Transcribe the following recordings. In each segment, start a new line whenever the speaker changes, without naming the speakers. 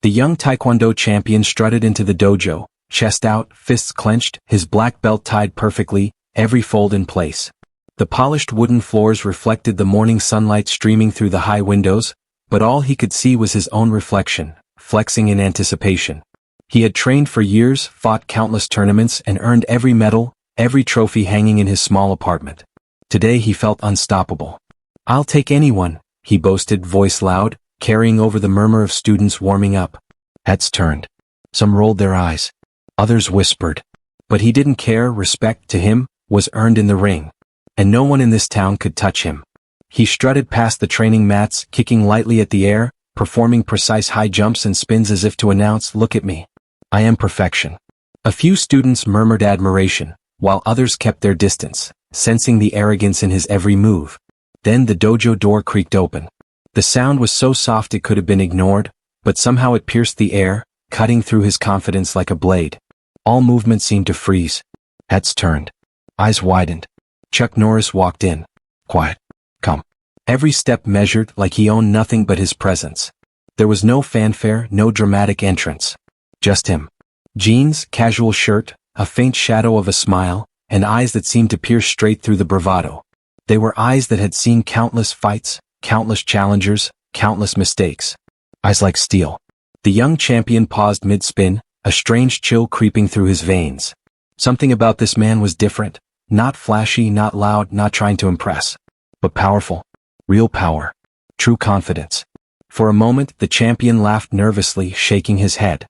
The young Taekwondo champion strutted into the dojo, chest out, fists clenched, his black belt tied perfectly, every fold in place. The polished wooden floors reflected the morning sunlight streaming through the high windows, but all he could see was his own reflection, flexing in anticipation. He had trained for years, fought countless tournaments, and earned every medal, every trophy hanging in his small apartment. Today he felt unstoppable. "I'll take anyone," he boasted, voice loud, carrying over the murmur of students warming up. Heads turned. Some rolled their eyes. Others whispered. But he didn't care. Respect, to him, was earned in the ring. And no one in this town could touch him. He strutted past the training mats, kicking lightly at the air, performing precise high jumps and spins as if to announce, "Look at me. I am perfection." A few students murmured admiration, while others kept their distance, sensing the arrogance in his every move. Then the dojo door creaked open. The sound was so soft it could have been ignored, but somehow it pierced the air, cutting through his confidence like a blade. All movement seemed to freeze. Heads turned. Eyes widened. Chuck Norris walked in. Quiet. Calm. Every step measured, like he owned nothing but his presence. There was no fanfare, no dramatic entrance. Just him. Jeans, casual shirt, a faint shadow of a smile, and eyes that seemed to pierce straight through the bravado. They were eyes that had seen countless fights, countless challengers, countless mistakes. Eyes like steel. The young champion paused mid-spin, a strange chill creeping through his veins. Something about this man was different, not flashy, not loud, not trying to impress, but powerful. Real power. True confidence. For a moment, the champion laughed nervously, shaking his head.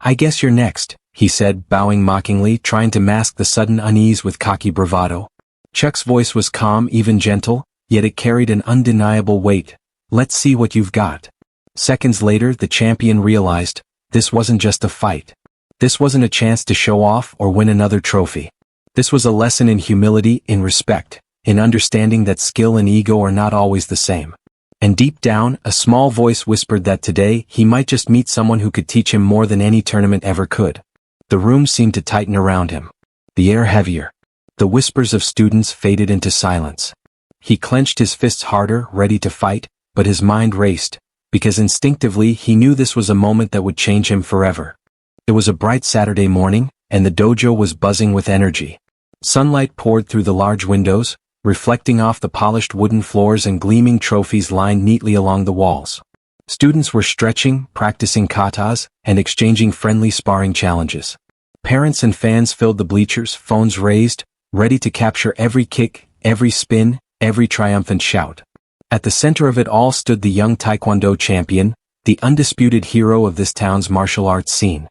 "I guess you're next," he said, bowing mockingly, trying to mask the sudden unease with cocky bravado. Chuck's voice was calm, even gentle, yet it carried an undeniable weight. "Let's see what you've got." Seconds later, the champion realized, this wasn't just a fight. This wasn't a chance to show off or win another trophy. This was a lesson in humility, in respect, in understanding that skill and ego are not always the same. And deep down, a small voice whispered that today, he might just meet someone who could teach him more than any tournament ever could. The room seemed to tighten around him. The air heavier. The whispers of students faded into silence. He clenched his fists harder, ready to fight, but his mind raced, because instinctively he knew this was a moment that would change him forever. It was a bright Saturday morning, and the dojo was buzzing with energy. Sunlight poured through the large windows, reflecting off the polished wooden floors and gleaming trophies lined neatly along the walls. Students were stretching, practicing katas, and exchanging friendly sparring challenges. Parents and fans filled the bleachers, phones raised, ready to capture every kick, every spin, every triumphant shout. At the center of it all stood the young Taekwondo champion, the undisputed hero of this town's martial arts scene.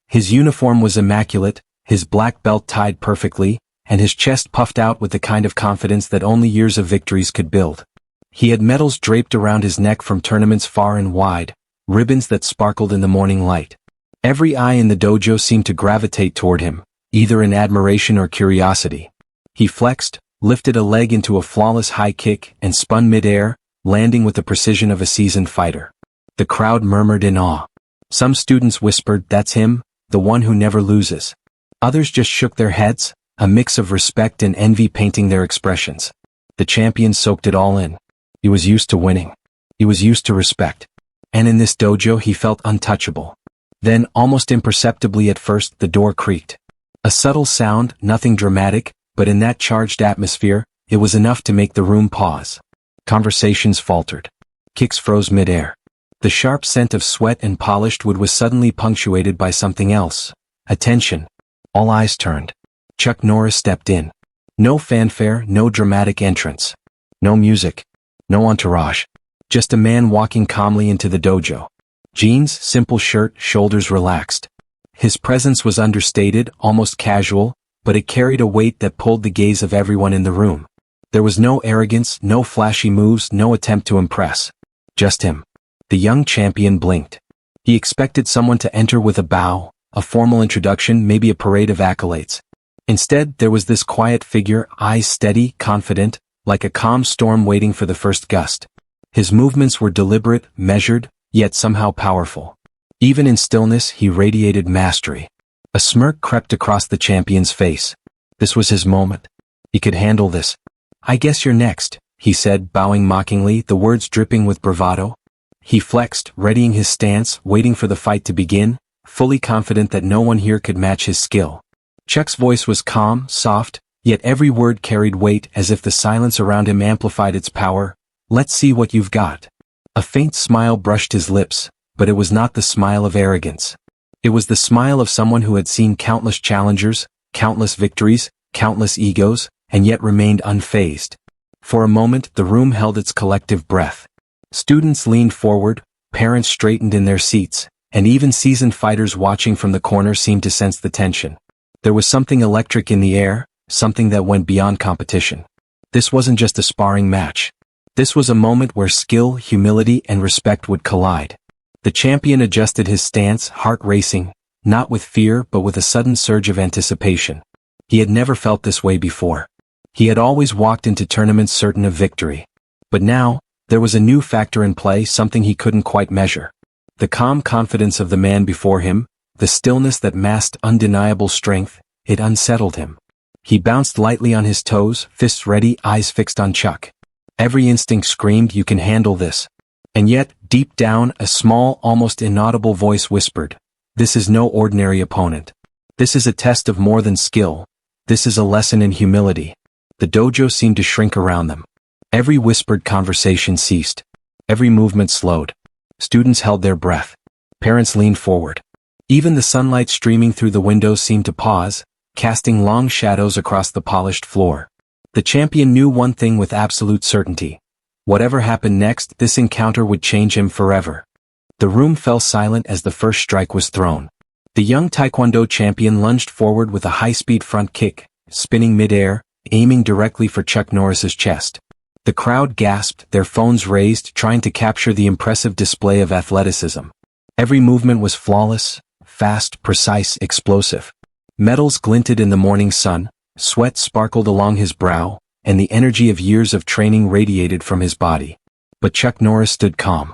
His uniform was immaculate, his black belt tied perfectly, and his chest puffed out with the kind of confidence that only years of victories could build. He had medals draped around his neck from tournaments far and wide, ribbons that sparkled in the morning light. Every eye in the dojo seemed to gravitate toward him, either in admiration or curiosity. He flexed, lifted a leg into a flawless high kick, and spun mid-air, landing with the precision of a seasoned fighter. The crowd murmured in awe. Some students whispered, "That's him, the one who never loses." Others just shook their heads, a mix of respect and envy painting their expressions. The champion soaked it all in. He was used to winning. He was used to respect. And in this dojo he felt untouchable. Then, almost imperceptibly at first, the door creaked. A subtle sound, nothing dramatic, but in that charged atmosphere, it was enough to make the room pause. Conversations faltered. Kicks froze mid-air. The sharp scent of sweat and polished wood was suddenly punctuated by something else. Attention. All eyes turned. Chuck Norris stepped in. No fanfare, no dramatic entrance. No music. No entourage. Just a man walking calmly into the dojo. Jeans, simple shirt, shoulders relaxed. His presence was understated, almost casual, but it carried a weight that pulled the gaze of everyone in the room. There was no arrogance, no flashy moves, no attempt to impress. Just him. The young champion blinked. He expected someone to enter with a bow, a formal introduction, maybe a parade of accolades. Instead, there was this quiet figure, eyes steady, confident, like a calm storm waiting for the first gust. His movements were deliberate, measured, yet somehow powerful. Even in stillness, he radiated mastery. A smirk crept across the champion's face. This was his moment. He could handle this. "I guess you're next," he said, bowing mockingly, the words dripping with bravado. He flexed, readying his stance, waiting for the fight to begin, fully confident that no one here could match his skill. Chuck's voice was calm, soft, yet every word carried weight as if the silence around him amplified its power. "Let's see what you've got." A faint smile brushed his lips, but it was not the smile of arrogance. It was the smile of someone who had seen countless challengers, countless victories, countless egos, and yet remained unfazed. For a moment, the room held its collective breath. Students leaned forward, parents straightened in their seats, and even seasoned fighters watching from the corner seemed to sense the tension. There was something electric in the air, something that went beyond competition. This wasn't just a sparring match. This was a moment where skill, humility, and respect would collide. The champion adjusted his stance, heart racing, not with fear but with a sudden surge of anticipation. He had never felt this way before. He had always walked into tournaments certain of victory. But now, there was a new factor in play, something he couldn't quite measure. The calm confidence of the man before him, the stillness that masked undeniable strength, it unsettled him. He bounced lightly on his toes, fists ready, eyes fixed on Chuck. Every instinct screamed, "You can handle this." And yet, deep down, a small, almost inaudible voice whispered, "This is no ordinary opponent. This is a test of more than skill. This is a lesson in humility." The dojo seemed to shrink around them. Every whispered conversation ceased. Every movement slowed. Students held their breath. Parents leaned forward. Even the sunlight streaming through the windows seemed to pause, casting long shadows across the polished floor. The champion knew one thing with absolute certainty. Whatever happened next, this encounter would change him forever. The room fell silent as the first strike was thrown. The young Taekwondo champion lunged forward with a high-speed front kick, spinning mid-air, aiming directly for Chuck Norris's chest. The crowd gasped, their phones raised, trying to capture the impressive display of athleticism. Every movement was flawless, fast, precise, explosive. Medals glinted in the morning sun, sweat sparkled along his brow, and the energy of years of training radiated from his body. But Chuck Norris stood calm.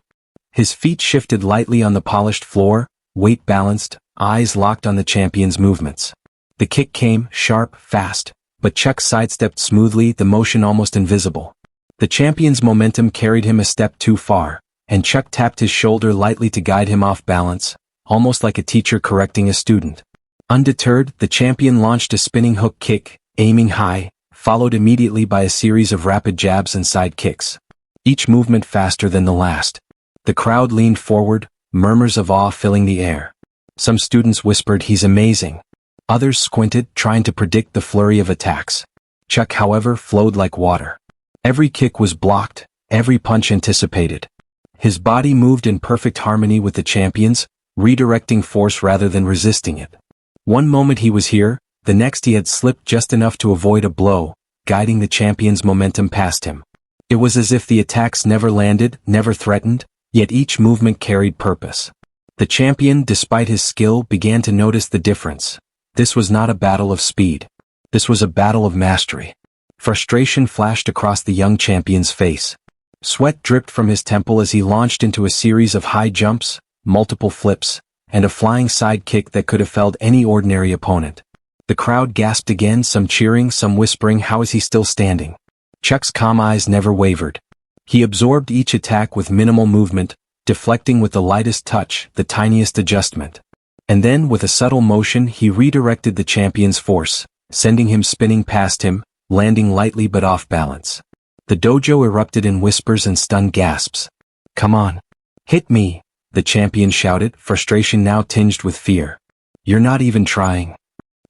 His feet shifted lightly on the polished floor, weight balanced, eyes locked on the champion's movements. The kick came, sharp, fast, but Chuck sidestepped smoothly, the motion almost invisible. The champion's momentum carried him a step too far, and Chuck tapped his shoulder lightly to guide him off balance, almost like a teacher correcting a student. Undeterred, the champion launched a spinning hook kick, aiming high, followed immediately by a series of rapid jabs and side kicks. Each movement faster than the last. The crowd leaned forward, murmurs of awe filling the air. Some students whispered, "He's amazing." Others squinted, trying to predict the flurry of attacks. Chuck, however, flowed like water. Every kick was blocked, every punch anticipated. His body moved in perfect harmony with the champion's, redirecting force rather than resisting it. One moment he was here, the next he had slipped just enough to avoid a blow, guiding the champion's momentum past him. It was as if the attacks never landed, never threatened, yet each movement carried purpose. The champion, despite his skill, began to notice the difference. This was not a battle of speed. This was a battle of mastery. Frustration flashed across the young champion's face. Sweat dripped from his temple as he launched into a series of high jumps, multiple flips, and a flying side kick that could have felled any ordinary opponent. The crowd gasped again, some cheering, some whispering, "How is he still standing?" Chuck's calm eyes never wavered. He absorbed each attack with minimal movement, deflecting with the lightest touch, the tiniest adjustment. And then, with a subtle motion, he redirected the champion's force, sending him spinning past him, landing lightly but off balance. The dojo erupted in whispers and stunned gasps. "Come on. Hit me," the champion shouted, frustration now tinged with fear. "You're not even trying."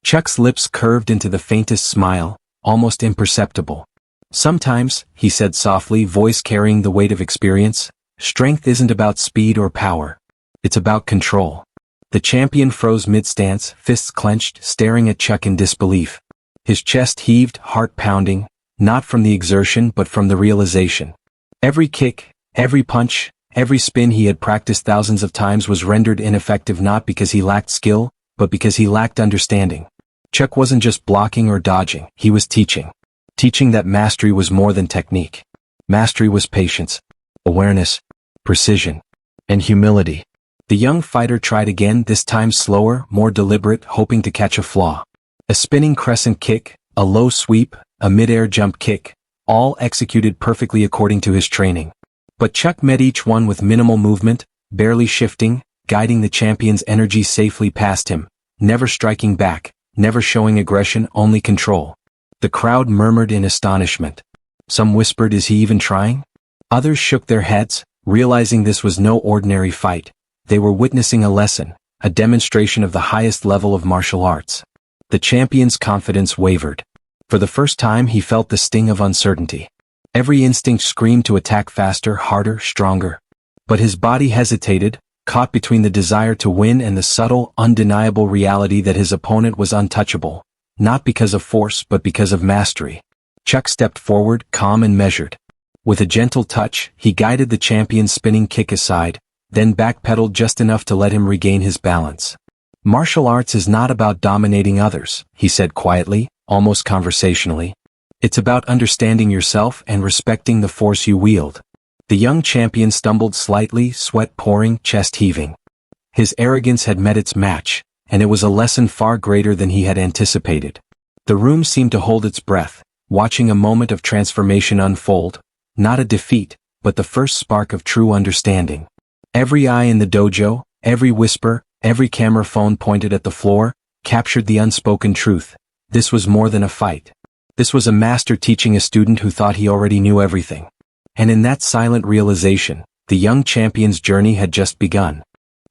Chuck's lips curved into the faintest smile, almost imperceptible. "Sometimes," he said softly, voice carrying the weight of experience, "strength isn't about speed or power. It's about control." The champion froze mid-stance, fists clenched, staring at Chuck in disbelief. His chest heaved, heart pounding, not from the exertion but from the realization. Every kick, every punch, every spin he had practiced thousands of times was rendered ineffective not because he lacked skill, but because he lacked understanding. Chuck wasn't just blocking or dodging, he was teaching. Teaching that mastery was more than technique. Mastery was patience, awareness, precision, and humility. The young fighter tried again, this time slower, more deliberate, hoping to catch a flaw. A spinning crescent kick, a low sweep, a mid-air jump kick, all executed perfectly according to his training. But Chuck met each one with minimal movement, barely shifting, guiding the champion's energy safely past him, never striking back, never showing aggression, only control. The crowd murmured in astonishment. Some whispered, "Is he even trying?" Others shook their heads, realizing this was no ordinary fight. They were witnessing a lesson, a demonstration of the highest level of martial arts. The champion's confidence wavered. For the first time he felt the sting of uncertainty. Every instinct screamed to attack faster, harder, stronger. But his body hesitated, caught between the desire to win and the subtle, undeniable reality that his opponent was untouchable, not because of force but because of mastery. Chuck stepped forward, calm and measured. With a gentle touch, he guided the champion's spinning kick aside, then backpedaled just enough to let him regain his balance. "Martial arts is not about dominating others," he said quietly, almost conversationally. "It's about understanding yourself and respecting the force you wield." The young champion stumbled slightly, sweat pouring, chest heaving. His arrogance had met its match, and it was a lesson far greater than he had anticipated. The room seemed to hold its breath, watching a moment of transformation unfold, not a defeat, but the first spark of true understanding. Every eye in the dojo, every whisper, every camera phone pointed at the floor, captured the unspoken truth. This was more than a fight. This was a master teaching a student who thought he already knew everything. And in that silent realization, the young champion's journey had just begun.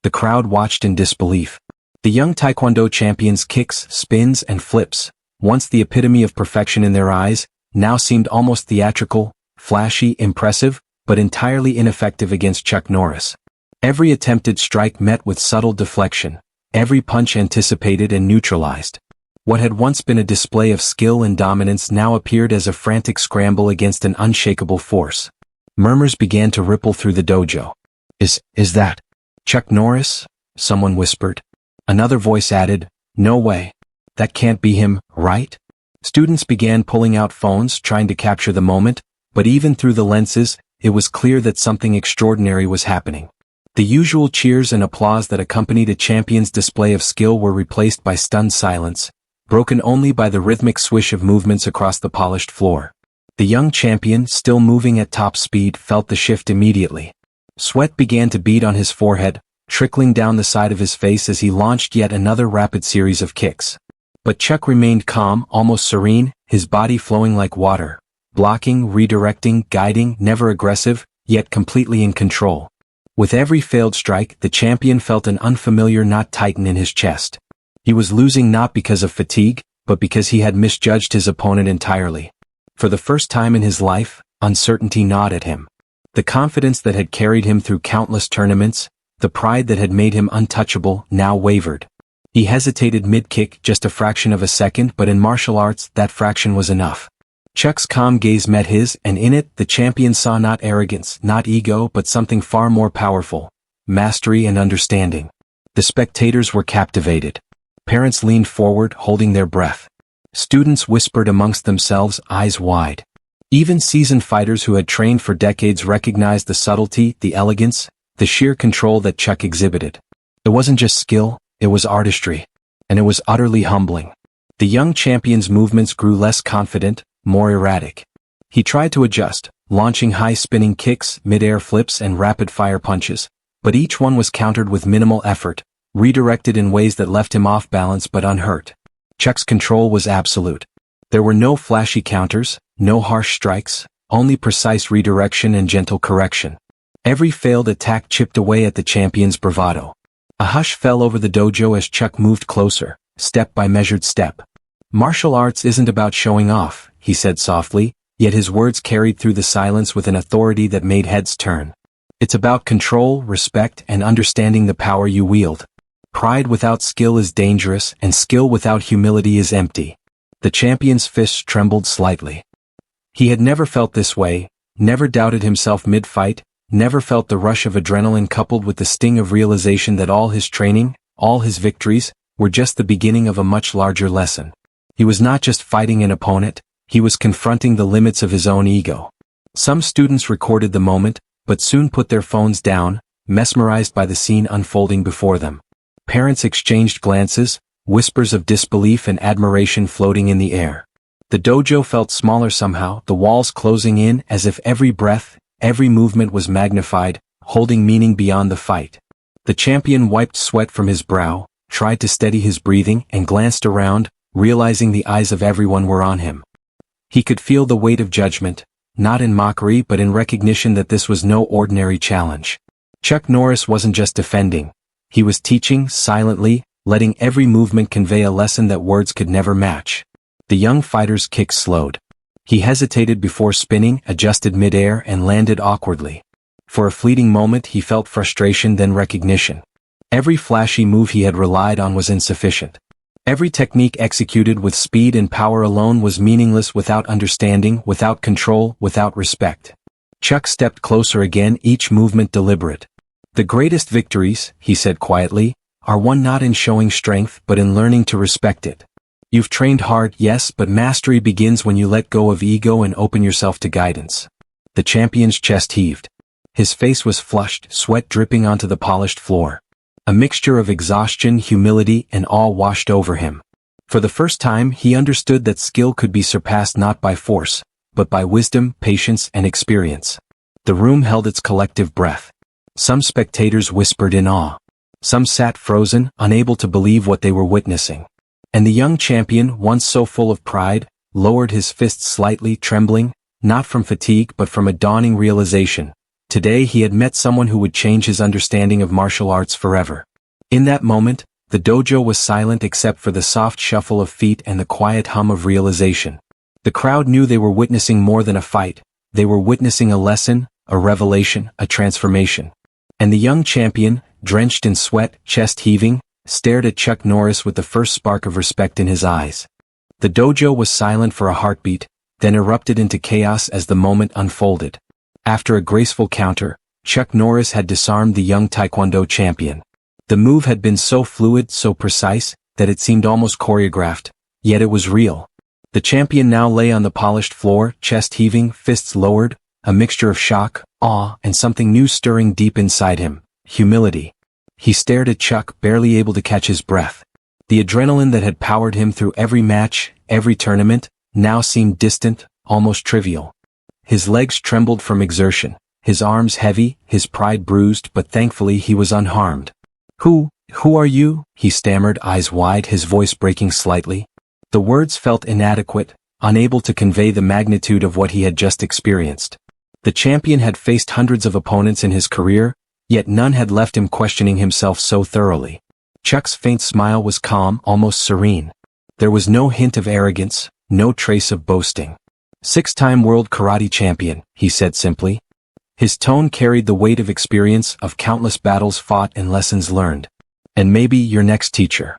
The crowd watched in disbelief. The young Taekwondo champion's kicks, spins, and flips, once the epitome of perfection in their eyes, now seemed almost theatrical, flashy, impressive, but entirely ineffective against Chuck Norris. Every attempted strike met with subtle deflection, every punch anticipated and neutralized. What had once been a display of skill and dominance now appeared as a frantic scramble against an unshakable force. Murmurs began to ripple through the dojo. Is that Chuck Norris?" someone whispered. Another voice added, "No way. That can't be him, right?" Students began pulling out phones, trying to capture the moment, but even through the lenses, it was clear that something extraordinary was happening. The usual cheers and applause that accompanied a champion's display of skill were replaced by stunned silence, broken only by the rhythmic swish of movements across the polished floor. The young champion, still moving at top speed, felt the shift immediately. Sweat began to bead on his forehead, trickling down the side of his face as he launched yet another rapid series of kicks. But Chuck remained calm, almost serene, his body flowing like water, blocking, redirecting, guiding, never aggressive, yet completely in control. With every failed strike, the champion felt an unfamiliar knot tighten in his chest. He was losing not because of fatigue, but because he had misjudged his opponent entirely. For the first time in his life, uncertainty gnawed at him. The confidence that had carried him through countless tournaments, the pride that had made him untouchable, now wavered. He hesitated mid-kick, just a fraction of a second, but in martial arts, that fraction was enough. Chuck's calm gaze met his, and in it, the champion saw not arrogance, not ego, but something far more powerful: mastery and understanding. The spectators were captivated. Parents leaned forward, holding their breath. Students whispered amongst themselves, eyes wide. Even seasoned fighters who had trained for decades recognized the subtlety, the elegance, the sheer control that Chuck exhibited. It wasn't just skill, it was artistry. And it was utterly humbling. The young champion's movements grew less confident, more erratic. He tried to adjust, launching high-spinning kicks, mid-air flips, and rapid-fire punches, but each one was countered with minimal effort, redirected in ways that left him off balance but unhurt. Chuck's control was absolute. There were no flashy counters, no harsh strikes, only precise redirection and gentle correction. Every failed attack chipped away at the champion's bravado. A hush fell over the dojo as Chuck moved closer, step by measured step. "Martial arts isn't about showing off," he said softly, yet his words carried through the silence with an authority that made heads turn. "It's about control, respect, and understanding the power you wield. Pride without skill is dangerous, and skill without humility is empty." The champion's fists trembled slightly. He had never felt this way, never doubted himself mid-fight, never felt the rush of adrenaline coupled with the sting of realization that all his training, all his victories, were just the beginning of a much larger lesson. He was not just fighting an opponent, he was confronting the limits of his own ego. Some students recorded the moment, but soon put their phones down, mesmerized by the scene unfolding before them. Parents exchanged glances, whispers of disbelief and admiration floating in the air. The dojo felt smaller somehow, the walls closing in as if every breath, every movement was magnified, holding meaning beyond the fight. The champion wiped sweat from his brow, tried to steady his breathing and glanced around, realizing the eyes of everyone were on him. He could feel the weight of judgment, not in mockery but in recognition that this was no ordinary challenge. Chuck Norris wasn't just defending. He was teaching, silently, letting every movement convey a lesson that words could never match. The young fighter's kick slowed. He hesitated before spinning, adjusted midair and landed awkwardly. For a fleeting moment he felt frustration then recognition. Every flashy move he had relied on was insufficient. Every technique executed with speed and power alone was meaningless without understanding, without control, without respect. Chuck stepped closer again, each movement deliberate. "The greatest victories," he said quietly, "are won not in showing strength but in learning to respect it. You've trained hard, yes, but mastery begins when you let go of ego and open yourself to guidance." The champion's chest heaved. His face was flushed, sweat dripping onto the polished floor. A mixture of exhaustion, humility, and awe washed over him. For the first time he understood that skill could be surpassed not by force, but by wisdom, patience, and experience. The room held its collective breath. Some spectators whispered in awe. Some sat frozen, unable to believe what they were witnessing. And the young champion, once so full of pride, lowered his fists slightly, trembling, not from fatigue but from a dawning realization. Today he had met someone who would change his understanding of martial arts forever. In that moment, the dojo was silent except for the soft shuffle of feet and the quiet hum of realization. The crowd knew they were witnessing more than a fight. They were witnessing a lesson, a revelation, a transformation. And the young champion, drenched in sweat, chest heaving, stared at Chuck Norris with the first spark of respect in his eyes. The dojo was silent for a heartbeat, then erupted into chaos as the moment unfolded. After a graceful counter, Chuck Norris had disarmed the young Taekwondo champion. The move had been so fluid, so precise, that it seemed almost choreographed, yet it was real. The champion now lay on the polished floor, chest heaving, fists lowered, a mixture of shock, awe, and something new stirring deep inside him, humility. He stared at Chuck, barely able to catch his breath. The adrenaline that had powered him through every match, every tournament, now seemed distant, almost trivial. His legs trembled from exertion, his arms heavy, his pride bruised, but thankfully he was unharmed. Who are you?" he stammered, eyes wide, his voice breaking slightly. The words felt inadequate, unable to convey the magnitude of what he had just experienced. The champion had faced hundreds of opponents in his career, yet none had left him questioning himself so thoroughly. Chuck's faint smile was calm, almost serene. There was no hint of arrogance, no trace of boasting. "Six-time world karate champion," he said simply. His tone carried the weight of experience, of countless battles fought and lessons learned. "And maybe your next teacher."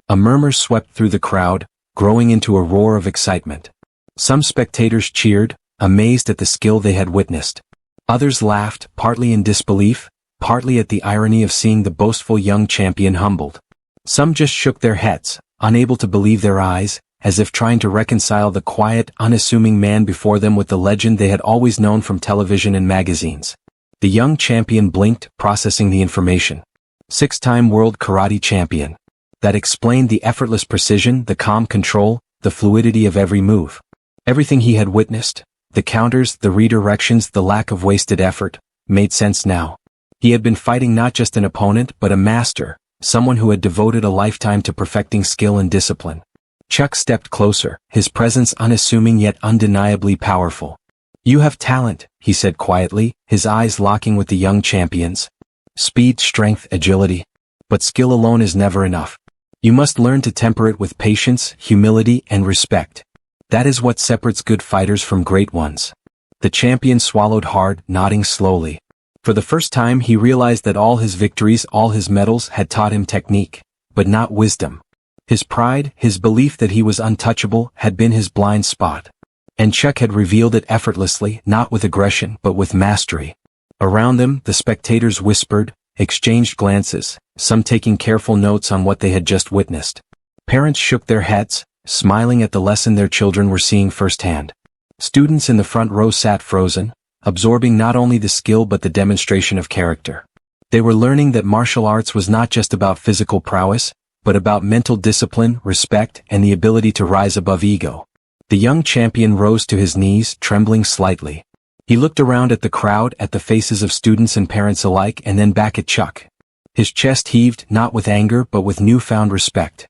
A murmur swept through the crowd, growing into a roar of excitement. Some spectators cheered, amazed at the skill they had witnessed. Others laughed, partly in disbelief, partly at the irony of seeing the boastful young champion humbled. Some just shook their heads, unable to believe their eyes, as if trying to reconcile the quiet, unassuming man before them with the legend they had always known from television and magazines. The young champion blinked, processing the information. Six-time world karate champion. That explained the effortless precision, the calm control, the fluidity of every move. Everything he had witnessed, the counters, the redirections, the lack of wasted effort, made sense now. He had been fighting not just an opponent but a master, someone who had devoted a lifetime to perfecting skill and discipline. Chuck stepped closer, his presence unassuming yet undeniably powerful. "You have talent," he said quietly, his eyes locking with the young champion's. "Speed, strength, agility. But skill alone is never enough. You must learn to temper it with patience, humility, and respect. That is what separates good fighters from great ones." The champion swallowed hard, nodding slowly. For the first time he realized that all his victories, all his medals had taught him technique, but not wisdom. His pride, his belief that he was untouchable, had been his blind spot. And Chuck had revealed it effortlessly, not with aggression but with mastery. Around them, the spectators whispered, exchanged glances, some taking careful notes on what they had just witnessed. Parents shook their heads, smiling at the lesson their children were seeing firsthand. Students in the front row sat frozen, absorbing not only the skill but the demonstration of character. They were learning that martial arts was not just about physical prowess, but about mental discipline, respect, and the ability to rise above ego. The young champion rose to his knees, trembling slightly. He looked around at the crowd, at the faces of students and parents alike, and then back at Chuck. His chest heaved, not with anger but with newfound respect.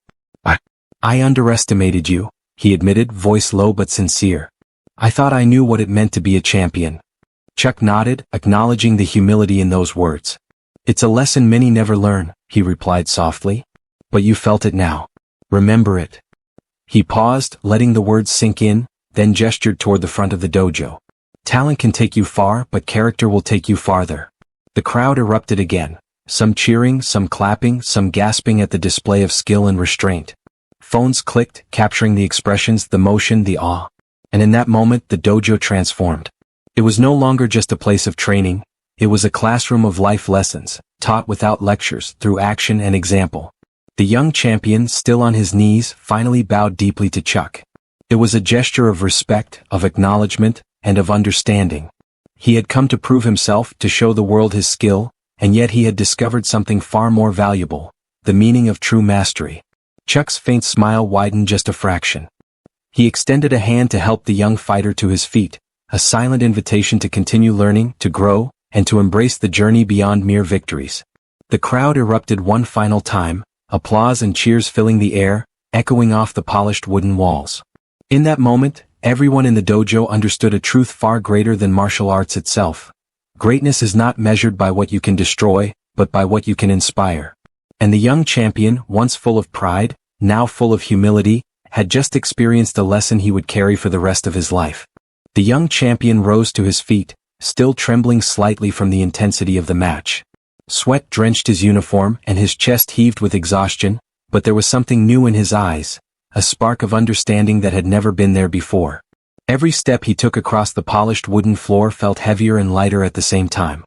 I underestimated you, he admitted, voice low but sincere. I thought I knew what it meant to be a champion. Chuck nodded, acknowledging the humility in those words. It's a lesson many never learn, he replied softly. But you felt it now. Remember it. He paused, letting the words sink in, then gestured toward the front of the dojo. Talent can take you far, but character will take you farther. The crowd erupted again, some cheering, some clapping, some gasping at the display of skill and restraint. Phones clicked, capturing the expressions, the motion, the awe. And in that moment, the dojo transformed. It was no longer just a place of training. It was a classroom of life lessons, taught without lectures, through action and example. The young champion, still on his knees, finally bowed deeply to Chuck. It was a gesture of respect, of acknowledgement, and of understanding. He had come to prove himself, to show the world his skill, and yet he had discovered something far more valuable, the meaning of true mastery. Chuck's faint smile widened just a fraction. He extended a hand to help the young fighter to his feet, a silent invitation to continue learning, to grow, and to embrace the journey beyond mere victories. The crowd erupted one final time, applause and cheers filling the air, echoing off the polished wooden walls. In that moment, everyone in the dojo understood a truth far greater than martial arts itself. Greatness is not measured by what you can destroy, but by what you can inspire. And the young champion, once full of pride, now full of humility, had just experienced a lesson he would carry for the rest of his life. The young champion rose to his feet, still trembling slightly from the intensity of the match. Sweat drenched his uniform and his chest heaved with exhaustion, but there was something new in his eyes, a spark of understanding that had never been there before. Every step he took across the polished wooden floor felt heavier and lighter at the same time.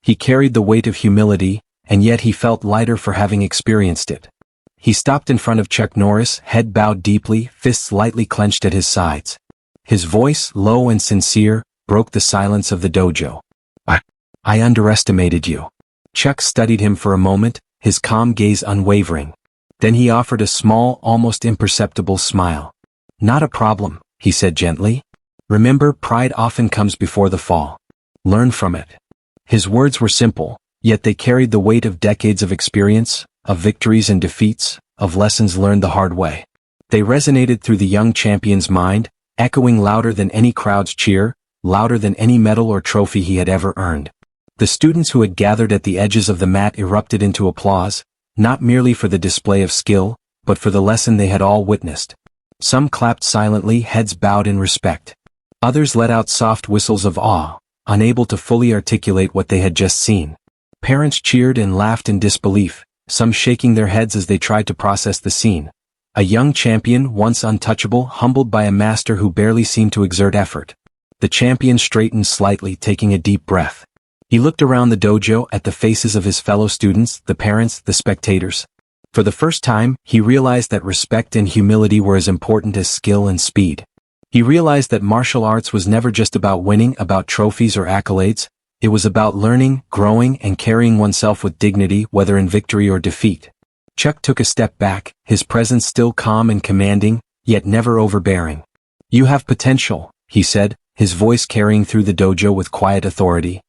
He carried the weight of humility, and yet he felt lighter for having experienced it. He stopped in front of Chuck Norris, head bowed deeply, fists lightly clenched at his sides. His voice, low and sincere, broke the silence of the dojo. I underestimated you. Chuck studied him for a moment, his calm gaze unwavering. Then he offered a small, almost imperceptible smile. Not a problem, he said gently. Remember, pride often comes before the fall. Learn from it. His words were simple, yet they carried the weight of decades of experience, of victories and defeats, of lessons learned the hard way. They resonated through the young champion's mind, echoing louder than any crowd's cheer, louder than any medal or trophy he had ever earned. The students who had gathered at the edges of the mat erupted into applause, not merely for the display of skill, but for the lesson they had all witnessed. Some clapped silently, heads bowed in respect. Others let out soft whistles of awe, unable to fully articulate what they had just seen. Parents cheered and laughed in disbelief, some shaking their heads as they tried to process the scene. A young champion, once untouchable, humbled by a master who barely seemed to exert effort. The champion straightened slightly, taking a deep breath. He looked around the dojo at the faces of his fellow students, the parents, the spectators. For the first time, he realized that respect and humility were as important as skill and speed. He realized that martial arts was never just about winning, about trophies or accolades. It was about learning, growing, and carrying oneself with dignity, whether in victory or defeat. Chuck took a step back, his presence still calm and commanding, yet never overbearing. You have potential, he said, his voice carrying through the dojo with quiet authority.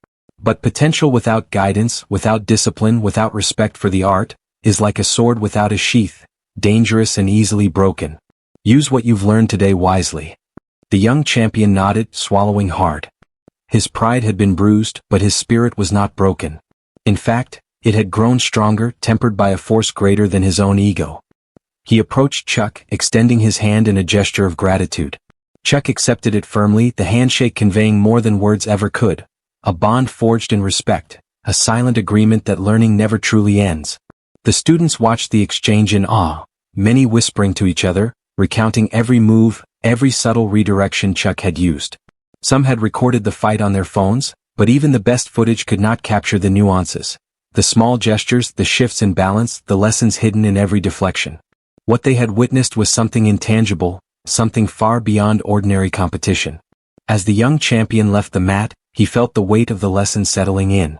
But potential without guidance, without discipline, without respect for the art, is like a sword without a sheath, dangerous and easily broken. Use what you've learned today wisely. The young champion nodded, swallowing hard. His pride had been bruised, but his spirit was not broken. In fact, it had grown stronger, tempered by a force greater than his own ego. He approached Chuck, extending his hand in a gesture of gratitude. Chuck accepted it firmly, the handshake conveying more than words ever could. A bond forged in respect, a silent agreement that learning never truly ends. The students watched the exchange in awe, many whispering to each other, recounting every move, every subtle redirection Chuck had used. Some had recorded the fight on their phones, but even the best footage could not capture the nuances. The small gestures, the shifts in balance, the lessons hidden in every deflection. What they had witnessed was something intangible, something far beyond ordinary competition. As the young champion left the mat, he felt the weight of the lesson settling in.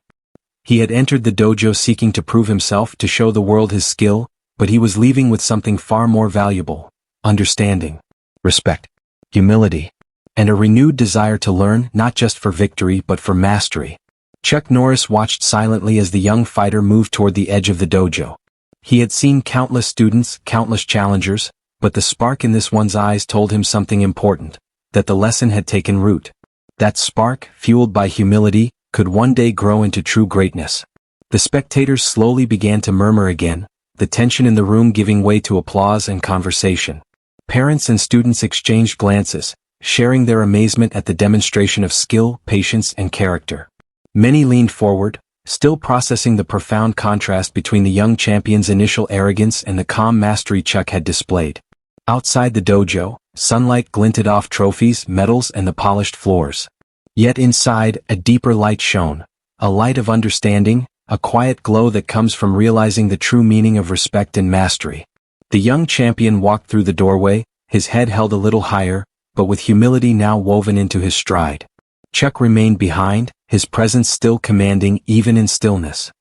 He had entered the dojo seeking to prove himself, to show the world his skill, but he was leaving with something far more valuable: understanding, respect, humility. and a renewed desire to learn not just for victory but for mastery. Chuck Norris watched silently as the young fighter moved toward the edge of the dojo. He had seen countless students, countless challengers, but the spark in this one's eyes told him something important, that the lesson had taken root. That spark, fueled by humility, could one day grow into true greatness. The spectators slowly began to murmur again, the tension in the room giving way to applause and conversation. Parents and students exchanged glances, sharing their amazement at the demonstration of skill, patience, and character. Many leaned forward, still processing the profound contrast between the young champion's initial arrogance and the calm mastery Chuck had displayed. Outside the dojo, sunlight glinted off trophies, medals, and the polished floors. Yet inside, a deeper light shone, a light of understanding, a quiet glow that comes from realizing the true meaning of respect and mastery. The young champion walked through the doorway, his head held a little higher, but with humility now woven into his stride. Chuck remained behind, his presence still commanding even in stillness.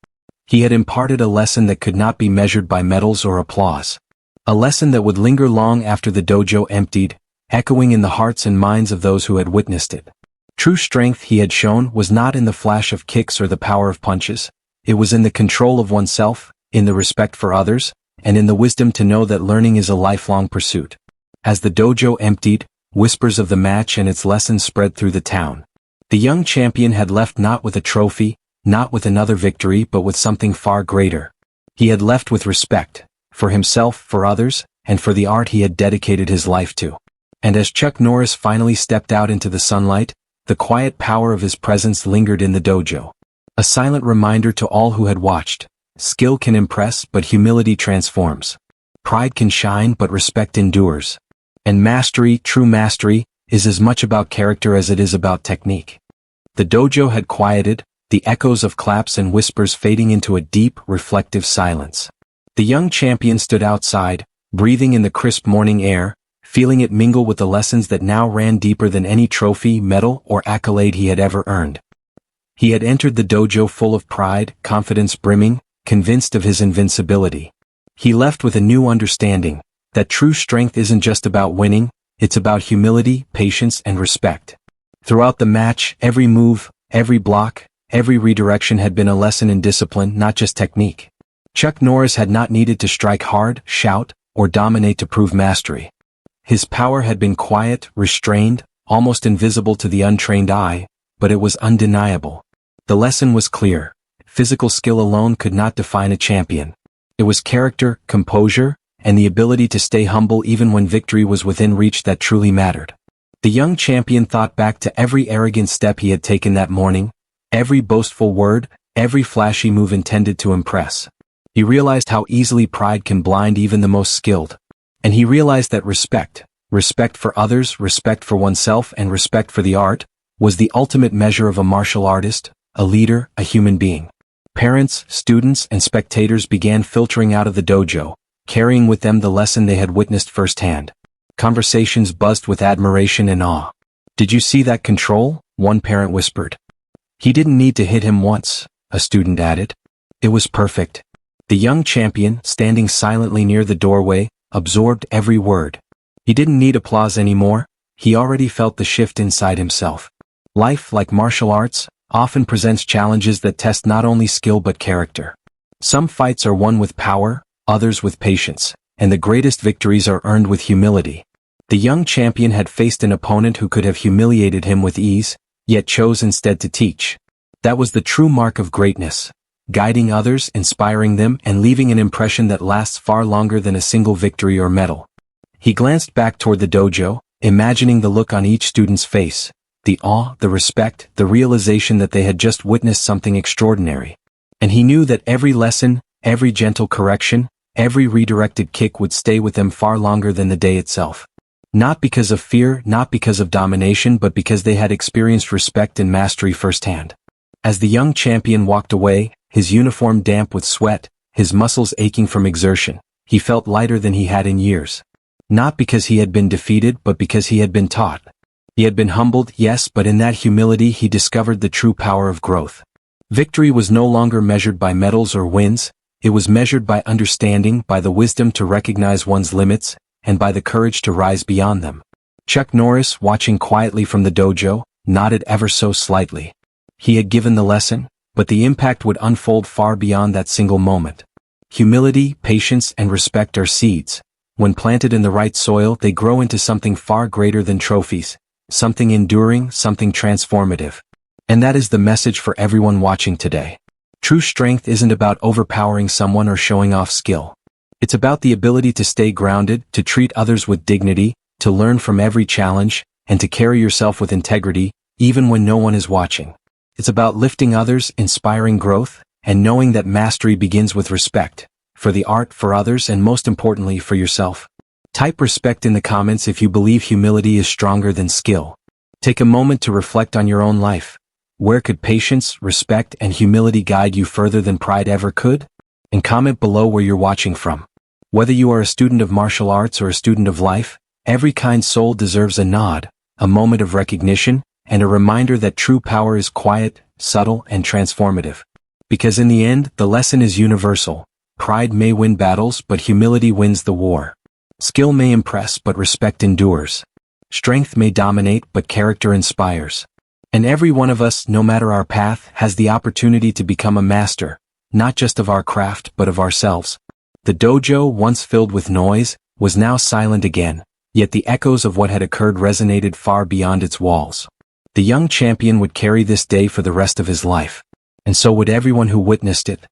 He had imparted a lesson that could not be measured by medals or applause. A lesson that would linger long after the dojo emptied, echoing in the hearts and minds of those who had witnessed it. True strength, he had shown, was not in the flash of kicks or the power of punches. It was in the control of oneself, in the respect for others, and in the wisdom to know that learning is a lifelong pursuit. As the dojo emptied, whispers of the match and its lessons spread through the town. The young champion had left not with a trophy, not with another victory, but with something far greater. He had left with respect, for himself, for others, and for the art he had dedicated his life to. And as Chuck Norris finally stepped out into the sunlight, the quiet power of his presence lingered in the dojo. A silent reminder to all who had watched: skill can impress, but humility transforms. Pride can shine, but respect endures. And mastery, true mastery, is as much about character as it is about technique. The dojo had quieted, the echoes of claps and whispers fading into a deep, reflective silence. The young champion stood outside, breathing in the crisp morning air, feeling it mingle with the lessons that now ran deeper than any trophy, medal, or accolade he had ever earned. He had entered the dojo full of pride, confidence brimming, convinced of his invincibility. He left with a new understanding, that true strength isn't just about winning, it's about humility, patience, and respect. Throughout the match, every move, every block, every redirection had been a lesson in discipline, not just technique. Chuck Norris had not needed to strike hard, shout, or dominate to prove mastery. His power had been quiet, restrained, almost invisible to the untrained eye, but it was undeniable. The lesson was clear. Physical skill alone could not define a champion. It was character, composure, and the ability to stay humble even when victory was within reach that truly mattered. The young champion thought back to every arrogant step he had taken that morning, every boastful word, every flashy move intended to impress. He realized how easily pride can blind even the most skilled. And he realized that respect for others, respect for oneself, and respect for the art, was the ultimate measure of a martial artist, a leader, a human being. Parents, students, and spectators began filtering out of the dojo, carrying with them the lesson they had witnessed firsthand. Conversations buzzed with admiration and awe. "Did you see that control?" one parent whispered. "He didn't need to hit him once," a student added. "It was perfect." The young champion, standing silently near the doorway, absorbed every word. He didn't need applause anymore, he already felt the shift inside himself. Life, like martial arts, often presents challenges that test not only skill but character. Some fights are won with power, others with patience, and the greatest victories are earned with humility. The young champion had faced an opponent who could have humiliated him with ease, yet chose instead to teach. That was the true mark of greatness, guiding others, inspiring them, and leaving an impression that lasts far longer than a single victory or medal. He glanced back toward the dojo, imagining the look on each student's face, the awe, the respect, the realization that they had just witnessed something extraordinary. And he knew that every lesson, every gentle correction, every redirected kick would stay with them far longer than the day itself. Not because of fear, not because of domination, but because they had experienced respect and mastery firsthand. As the young champion walked away, his uniform damp with sweat, his muscles aching from exertion, he felt lighter than he had in years. Not because he had been defeated, but because he had been taught. He had been humbled, yes, but in that humility he discovered the true power of growth. Victory was no longer measured by medals or wins, it was measured by understanding, by the wisdom to recognize one's limits, and by the courage to rise beyond them. Chuck Norris, watching quietly from the dojo, nodded ever so slightly. He had given the lesson, but the impact would unfold far beyond that single moment. Humility, patience, and respect are seeds. When planted in the right soil, they grow into something far greater than trophies, something enduring, something transformative. And that is the message for everyone watching today. True strength isn't about overpowering someone or showing off skill. It's about the ability to stay grounded, to treat others with dignity, to learn from every challenge, and to carry yourself with integrity, even when no one is watching. It's about lifting others, inspiring growth, and knowing that mastery begins with respect, for the art, for others, and most importantly, for yourself. Type respect in the comments if you believe humility is stronger than skill. Take a moment to reflect on your own life. Where could patience, respect, and humility guide you further than pride ever could? And comment below where you're watching from. Whether you are a student of martial arts or a student of life, every kind soul deserves a nod, a moment of recognition, and a reminder that true power is quiet, subtle, and transformative. Because in the end, the lesson is universal. Pride may win battles, but humility wins the war. Skill may impress, but respect endures. Strength may dominate, but character inspires. And every one of us, no matter our path, has the opportunity to become a master, not just of our craft, but of ourselves. The dojo, once filled with noise, was now silent again, yet the echoes of what had occurred resonated far beyond its walls. The young champion would carry this day for the rest of his life. And so would everyone who witnessed it,